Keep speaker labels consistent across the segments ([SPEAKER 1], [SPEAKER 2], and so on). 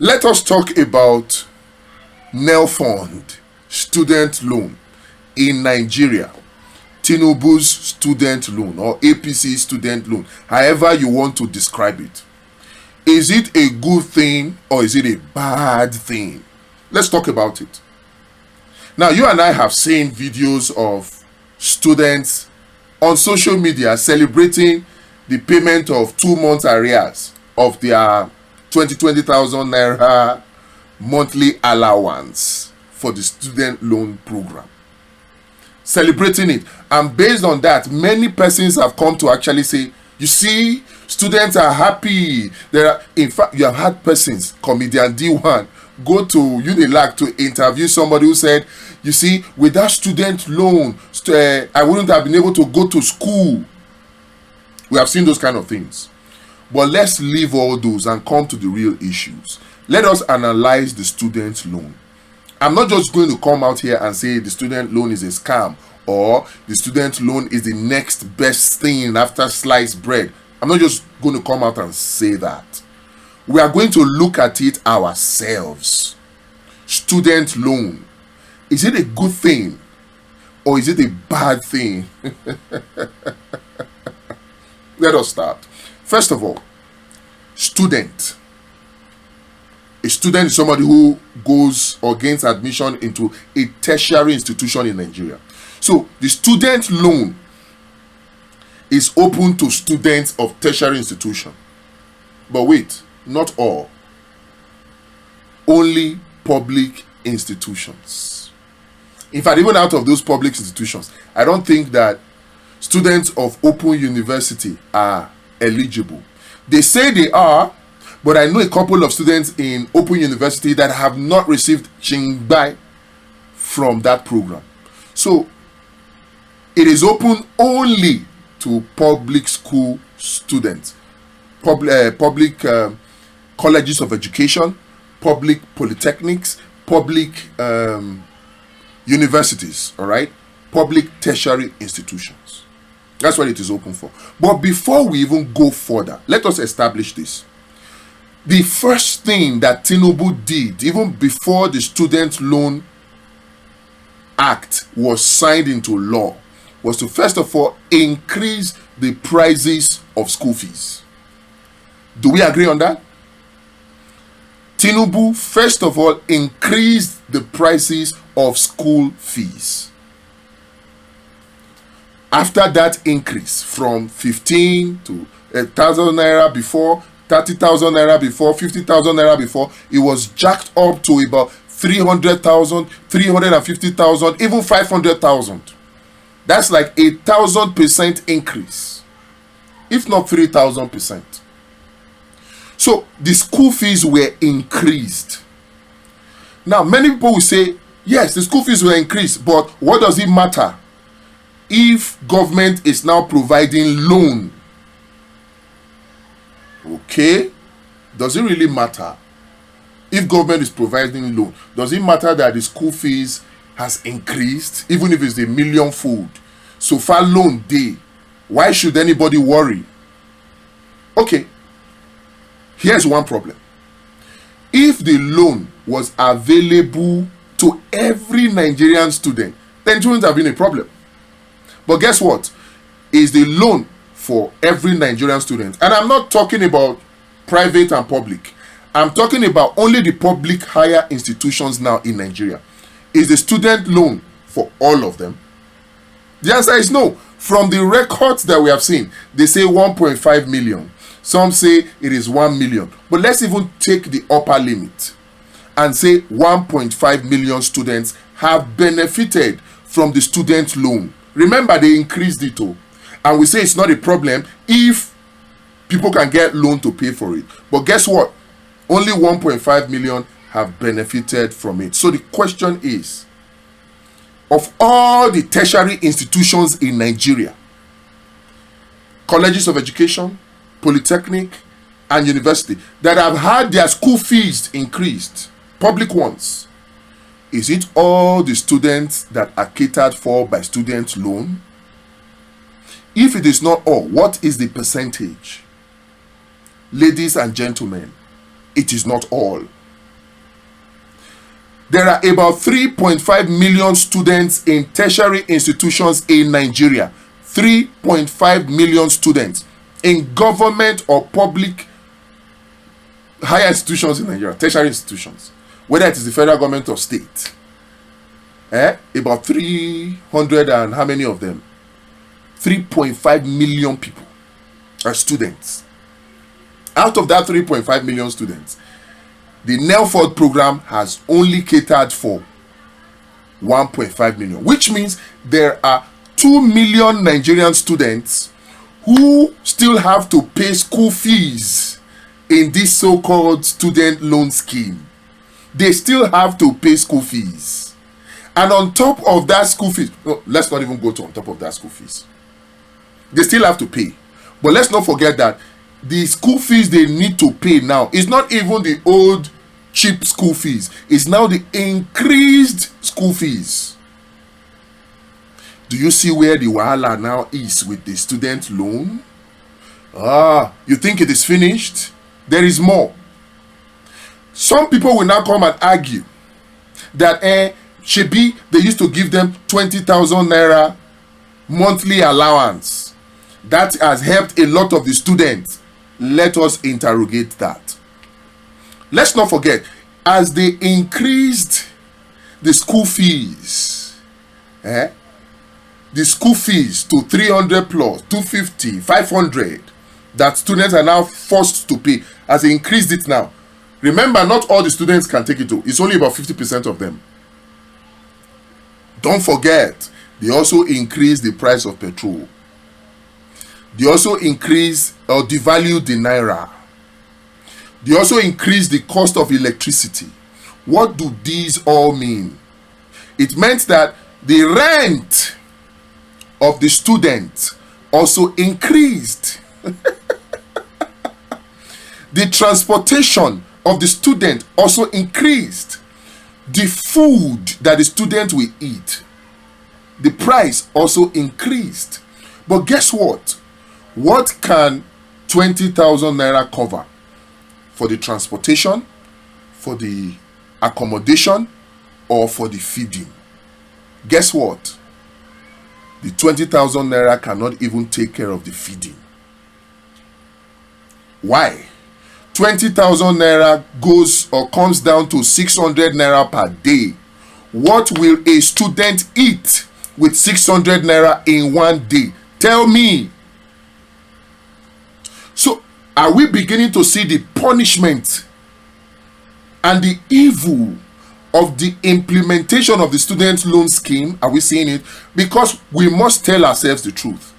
[SPEAKER 1] Let us talk about NELFUND student loan in Nigeria. Tinubu's student loan or APC student loan, however you want to describe it. Is it a good thing or is it a bad thing? Let's talk about it. Now, you and I have seen videos of students on social media celebrating the payment of 2 months arrears of their 20,000 naira monthly allowance for the student loan program. Celebrating it, and based on that, many persons have come to actually say, you see, students are happy. In fact, you have had persons, comedian D1, go to Unilag to interview somebody who said, you see, with that student loan, I wouldn't have been able to go to school. We have seen those kind of things. But let's leave all those and come to the real issues. Let us analyze the student loan. I'm not just going to come out here and say the student loan is a scam or the student loan is the next best thing after sliced bread. I'm not just going to come out and say that. We are going to look at it ourselves. Student loan. Is it a good thing or is it a bad thing? Let us start. First of all, student. A student is somebody who goes or gains admission into a tertiary institution in Nigeria. So the student loan is open to students of tertiary institution. But wait, not all. Only public institutions. In fact, even out of those public institutions, I don't think that students of open university are eligible. They say they are, but I know a couple of students in open university that have not received chingbai from that program. So it is open only to public school students, public colleges of education, public polytechnics, public universities, all right? Public tertiary institutions. That's what it is open for. But before we even go further, let us establish this. The first thing that Tinubu did, even before the Student Loan Act was signed into law, was to first of all increase the prices of school fees. Do we agree on that? Tinubu first of all increased the prices of school fees. After that increase from 15 to 1,000 naira before, 30,000 naira before, 50,000 naira before, it was jacked up to about 300,000, 350,000, even 500,000. That's like 1,000% increase, if not 3,000%. So the school fees were increased. Now, many people will say, yes, the school fees were increased, but what does it matter if government is now providing loan? Okay, does it really matter if government is providing loan? Does it matter that the school fees has increased, even if it's a million-fold? So far loan day, why should anybody worry? Okay, here's one problem. If the loan was available to every Nigerian student, then it wouldn't have been a problem. But guess what? Is the loan for every Nigerian student? And I'm not talking about private and public. I'm talking about only the public higher institutions now in Nigeria. Is the student loan for all of them? The answer is no. From the records that we have seen, they say 1.5 million. Some say it is 1 million. But let's even take the upper limit and say 1.5 million students have benefited from the student loan. Remember, they increased it all. And we say it's not a problem if people can get loan to pay for it. But guess what? Only 1.5 million have benefited from it. So the question is, of all the tertiary institutions in Nigeria, colleges of education, polytechnic, and university that have had their school fees increased, public ones, is it all the students that are catered for by student loan? If it is not all, what is the percentage? Ladies and gentlemen, it is not all. There are about 3.5 million students in tertiary institutions in Nigeria. 3.5 million students in government or public higher institutions in Nigeria, tertiary institutions, whether it is the federal government or state. About 300 and how many of them? 3.5 million people are students. Out of that 3.5 million students, the NELFUND program has only catered for 1.5 million, which means there are 2 million Nigerian students who still have to pay school fees in this so-called student loan scheme. They still have to pay school fees. And on top of that school fees, no, let's not even go to on top of that school fees. They still have to pay. But let's not forget that the school fees they need to pay now is not even the old cheap school fees. It's now the increased school fees. Do you see where the wahala now is with the student loan? You think it is finished? There is more. Some people will now come and argue that shebi they used to give them 20,000 naira monthly allowance. That has helped a lot of the students. Let us interrogate that. Let's not forget, as they increased the school fees, the school fees to 300 plus, 250, 500, that students are now forced to pay, as they increased it now. Remember, not all the students can take it too. It's only about 50% of them. Don't forget, they also increased the price of petrol. They also increased or devalued the naira. They also increased the cost of electricity. What do these all mean? It meant that the rent of the student also increased. The transportation of the student also increased. The food that the student will eat, the price also increased. But guess what? What can 20,000 naira cover for the transportation, for the accommodation, or for the feeding? Guess what? The 20,000 naira cannot even take care of the feeding. Why? 20,000 naira goes or comes down to 600 naira per day. What will a student eat with 600 naira in one day? Tell me. So, are we beginning to see the punishment and the evil of the implementation of the student loan scheme? Are we seeing it? Because we must tell ourselves the truth.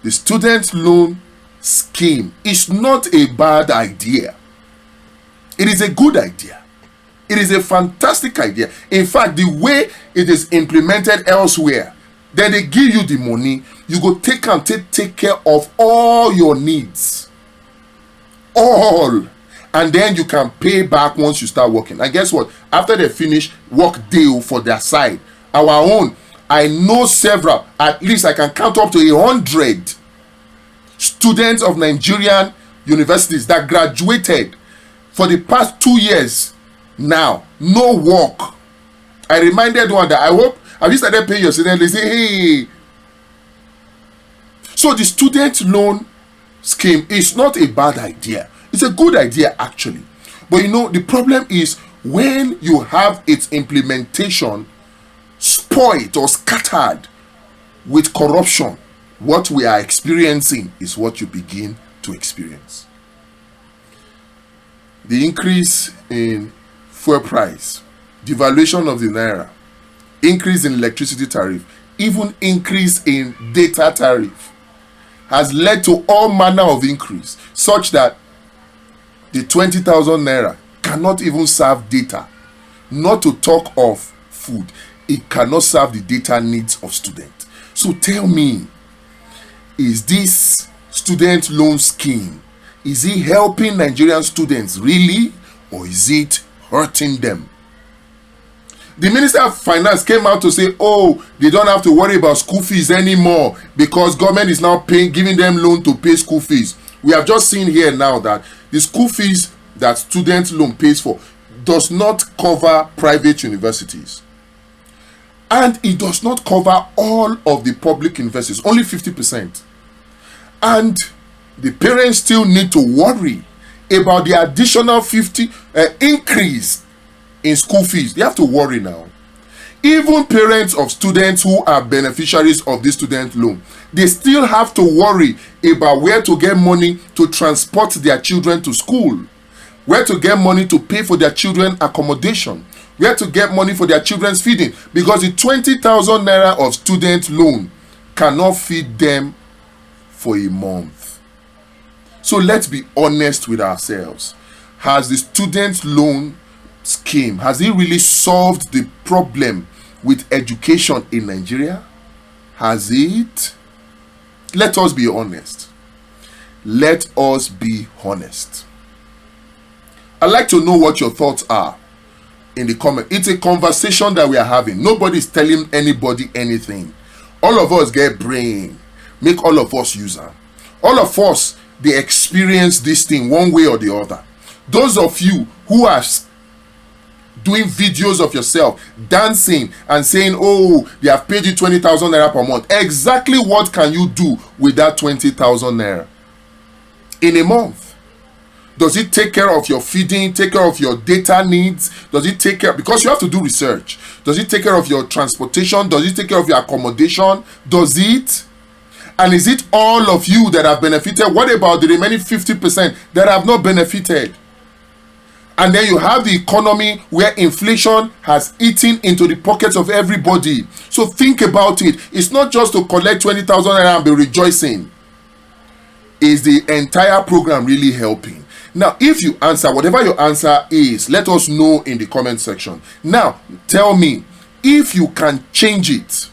[SPEAKER 1] The student loan scheme is not a bad idea. It is a good idea. It is a fantastic idea. In fact, the way it is implemented elsewhere, then they give you the money, you go take care of all your needs. All. And then you can pay back once you start working. And guess what? After they finish work deal for their side, our own, I know several, at least I can count up to 100 students of Nigerian universities that graduated for the past 2 years now, no work. I reminded one that I hope, have you started paying your student? They say, hey. So the student loan scheme is not a bad idea. It's a good idea actually. But you know, the problem is when you have its implementation spoiled or scattered with corruption, what we are experiencing is what you begin to experience. The increase in fuel price, devaluation of the naira, increase in electricity tariff, even increase in data tariff has led to all manner of increase, such that the 20,000 naira cannot even serve data, not to talk of food. It cannot serve the data needs of students. So tell me, is this student loan scheme, is it helping Nigerian students really, or is it hurting them? The Minister of Finance came out to say, oh, they don't have to worry about school fees anymore because government is now giving them loan to pay school fees. We have just seen here now that the school fees that student loan pays for, does not cover private universities, and it does not cover all of the public universities, only 50%. And the parents still need to worry about the additional 50 increase in school fees. They have to worry now. Even parents of students who are beneficiaries of this student loan, they still have to worry about where to get money to transport their children to school, where to get money to pay for their children accommodation, where to get money for their children's feeding, because the 20,000 naira of student loan cannot feed them for a month. So let's be honest with ourselves. Has the student loan scheme, has it really solved the problem with education in Nigeria? Has it? Let us be honest. Let us be honest. I'd like to know what your thoughts are in the comment. It's a conversation that we are having. Nobody's telling anybody anything. All of us get brain. Make all of us use them. All of us, they experience this thing one way or the other. Those of you who are doing videos of yourself dancing and saying, oh, they have paid you 20,000 naira per month. Exactly what can you do with that 20,000 naira in a month? Does it take care of your feeding, take care of your data needs? Does it take care, because you have to do research, does it take care of your transportation? Does it take care of your accommodation? Does it? And is it all of you that have benefited? What about the remaining 50% that have not benefited? And then you have the economy where inflation has eaten into the pockets of everybody. So think about it. It's not just to collect 20,000 naira and be rejoicing. Is the entire program really helping? Now, if you answer, whatever your answer is, let us know in the comment section. Now, tell me, if you can change it,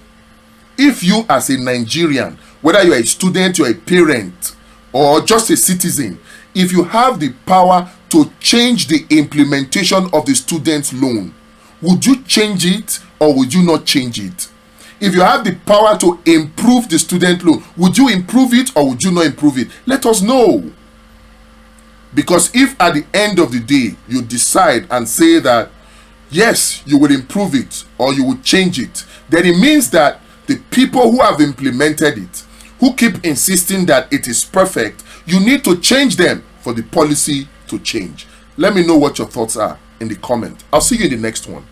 [SPEAKER 1] if you as a Nigerian, whether you're a student, you're a parent, or just a citizen, if you have the power to change the implementation of the student loan, would you change it or would you not change it? If you have the power to improve the student loan, would you improve it or would you not improve it? Let us know. Because if at the end of the day you decide and say that yes, you will improve it or you will change it, then it means that the people who have implemented it, who keep insisting that it is perfect, you need to change them for the policy to change. Let me know what your thoughts are in the comment. I'll see you in the next one.